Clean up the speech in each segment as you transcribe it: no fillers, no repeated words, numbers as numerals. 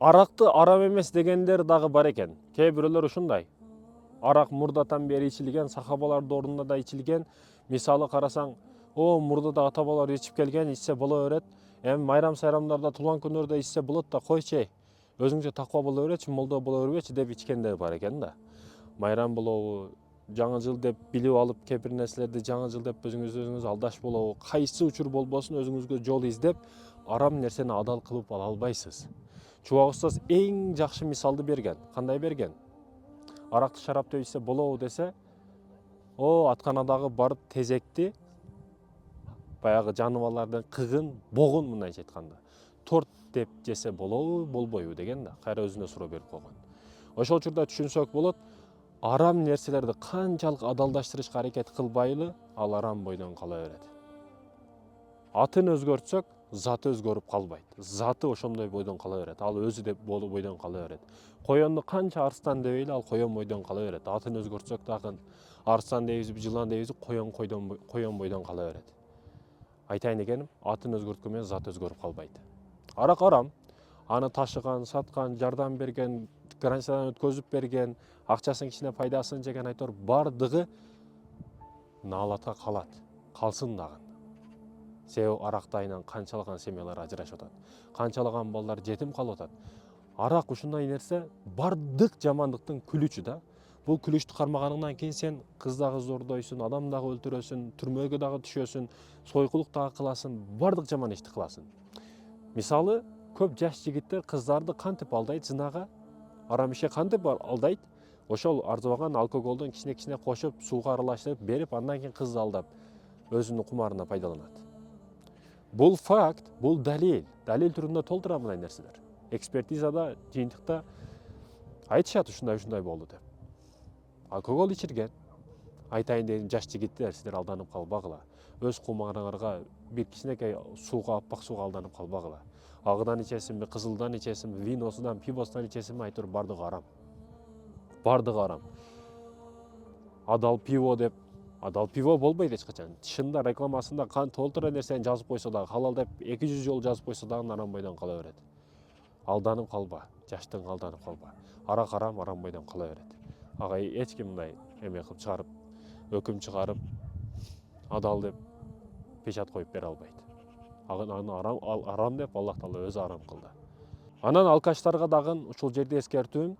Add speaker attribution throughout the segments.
Speaker 1: Аракты арам эмес дегендер дагы бар экен. Кээ бирөөлөр ушундай. Арак мурдатан бери ичилген, сахабалар доорунда да ичилген. Мисалы карасаң, мурдада ата бабалар ичип келген, ичсе боло берет. Эми майрам сайрамдарда, туулган күнүлөрдө ичсе болот да, койчу. Өзүңчө таква боло беречи, молдо боло бербечи деп ичкендер бар экен да. Майрам болобу, жаңы жыл деп билип алып, кээ бир нерселерди жаңы жыл деп өзүңүз алдаш болобу, кайсы учур болбосун өзүңүзгө жол издеп, арам нерсени адал кылып ала албайсыз. Чубак устаз эң жакшы мисалды берген. Кандай берген? Аракты шараптап ичсе болобу десе, атканадагы барып тезекти, баягы жаныбарлардын кыгын, богун мындайча айтканда, торт деп жесе болобу, болбойбу деген да. Кайра өзүнө суроо берип койгон. Ошол учурда түшүнсөк болот, арам нерселерди канчалык адалдаштырышка аракет кылбайлы, ал арам бойдон кала берет. Атын өзгөртсөк, заты өзгөрүп калбайт. Заты ошондой бойдон кала берет. Ал өзү деп бойдон кала берет. Коёнду канча арстан дебейли, ал коён бойдон кала берет. Атын өзгөртсөк дагы арстан дейбизби, жылан дейбизби, коён бойдон кала берет. Айтайын дегеним, атын өзгөрткөн менен зат өзгөрүп калбайт. Арак арам. Аны ташыган, саткан, жардам берген, границадан өткөзүп берген, акчасын кичине пайдасын жеген айтор бардыгы наалатка калат. Калсын дагы. Себеби аракты айынан канчалаган семьялар ажырашып атат. Канчалаган балдар жетим калып атат. Арак ушундай нерсе бардык жамандыктын күлүчү да. Бул күлүчтү кармаганыңдан кийин сен кыз дагы зордойсуң, адам дагы өлтүрөсүң, түрмөгө дагы түшөсүң, сойкулук дагы кыласың, бардык жаман ишти кыласың. Мисалы, көп жаш жигиттер кыздарды кантип алдайт зынага, арам ишке кантип алдайт? Ошол арзыбаган алкоголдон кичине кошуп, сууга аралаштырып берип, андан кийин кызды алдап, өзүнүн кумарына пайдаланат. Бул факт, бул далил түрүндө толтура мындай нерселер. Экспертизада, жыйынтыкта айтышат ушундай болду деп. Алкогол ичирген. Айтайын деген жаш жигиттер, силер алданып калбагыла. Өз кумарыңарга бир кичинекей сууга, аппак сууга алданып калбагыла. Агыдан ичесиңби, кызылдан ичесиңби, виносунан, пивосунан ичесиңби, айтор бардыгы арам. Бардыгы арам. Адал пиво болбойт эч качан. Тышында рекламасында толтура нерсени жазып койсо дагы, халал деп 200 жолу жазып койсо дагы арам бойдон кала берет. Алданып калба, жаштыгыңа алданып калба. Арак арам, арам бойдон кала берет. Ага эч ким мындай эме кылып чыгарып, өкүм чыгарып, адал деп печат коюп бере албайт. Аны арам деп Аллах Таала өзү арам кылды. Анан алкаштарга дагы ушул жерде эскертүүм,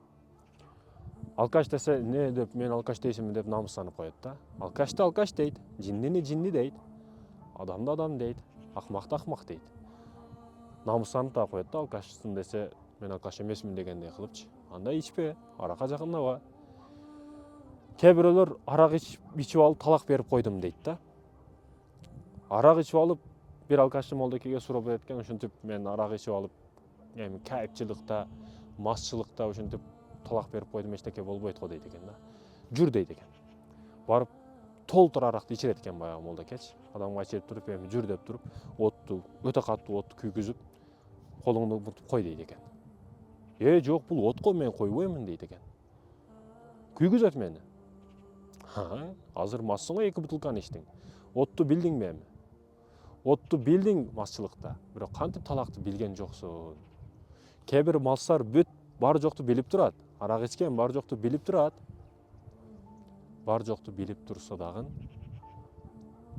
Speaker 1: алкаш десе, не деп, мен алкаш дейсиңби деп намыстанып коет да. Алкашты алкаш дейт, жиннини жинни дейт, адамды адам дейт, акмакты акмак дейт. Намыстанып да коет да, алкашсың десе, мен алкаш эмесмин дегендей кылыпчы. Анда ичпе, аракка жакындаба. Кээ бирөөлөр арак ичип алып талак берип койдум дейт да. Арак ичип алып, бир алкашчы молдокейге суроо берет экен, ушинтип мен арак ичип алып, эми кайыпчылыкта, мастчылыкта ушинтип талак берип койдум, эчтеке болбойт го дейт экен да. Жүр дейт экен. Барып толтура аракты ичирет экен баягы молдокечи. Адамга ичирип туруп, эми жүр деп туруп, өтө катуу отту күйгүзүп, колуңду муртуп кой дейт экен. Жок, бул отко мен койбоймун дейт экен. Күйгүзөт мени. Азыр массың го 2 бутылканы ичтиң. Отту билдиңби эми? Отту билдиң мастчылыкта, бирок кантип талакты билген жоксуң. Кээ бир малстар бар жокту билип турат. Арак ичкен бар жокту билип турат. Бар жокту билип турса дагы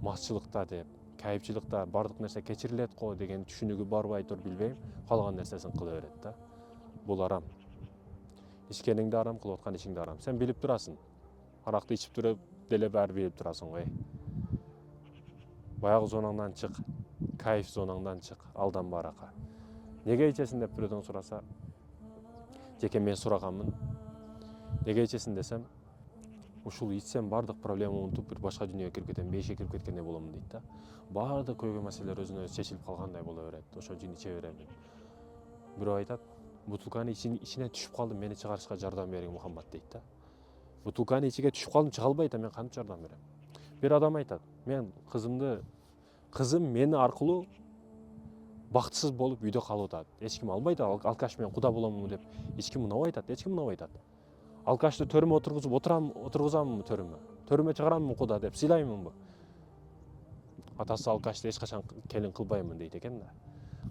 Speaker 1: мастчылыкта деп, кайыпчылыкта бардык нерсе кечирилет го деген түшүнүгү барбы айтор билбейм, калган нерсесин кыла берет да. Бул арам. Ичкениңди арам, кылып аткан ишиңди арам. Сен билип турасың. Аракты ичип туруп деле баары билип турасың го. Баягы зонаңдан чык, кайф зонаңдан чык, алданба аракка. Неге ичесиң деп бирөөдөн сураса, жеке мен сураганмын. Неге ичесиң десем, ушул ичсем бардык проблема унутуп, бир башка дүйнөгө кирип кетем, бейишке кирип кеткендей болом дейт да. Бардык көйгөй маселелер өзүнөн өзү чечилип калгандай боло берет. Ошол үчүн иче беремин. Бирөө айтат, бутулканы ичине түшүп калдым, мени чыгарышка жардам бериң Мухаммад дейт да. Бутулканы ичиге түшүп калдым, чыга албайт, мен кантип жардам берем? Бир адам айтат, мен кызым мени аркылуу бактысыз болуп үйдө калып атат. Эч ким албайт, алкаш менен куда боломун деп. Эч ким унабайт, эч ким унабайт. Алкашты төрүмө отургузуп отургузамынбы төрүмө? Төрүмө чыгарамынбы куда деп, сыйлаймынбы? Атасы алкашты эч качан келин кылбаймын дейт экен да.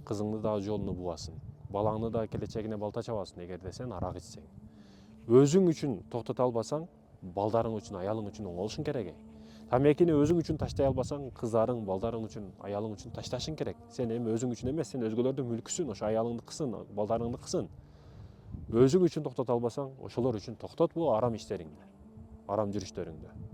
Speaker 1: Кызыңды дагы жолуну буасың. балаңды да келечегине балта чабасың эгерде сен арак ичсең. Өзүң үчүн токтото албасаң, балдарың үчүн, аялың үчүн оңолушуң керек. Тамекини өзүң үчүн таштай албасаң, кыздарың, балдарың үчүн, аялың үчүн ташташың керек. Сен эми өзүң үчүн эмес, сен өзгөлөрдүн мүлкүсүн, ошо аялыңдыкысын, балдарыңдыкысын. Өзүң үчүн токтото албасаң, ошолор үчүн токтот бул арам иштериңди, арам жүрүштөрүңдү.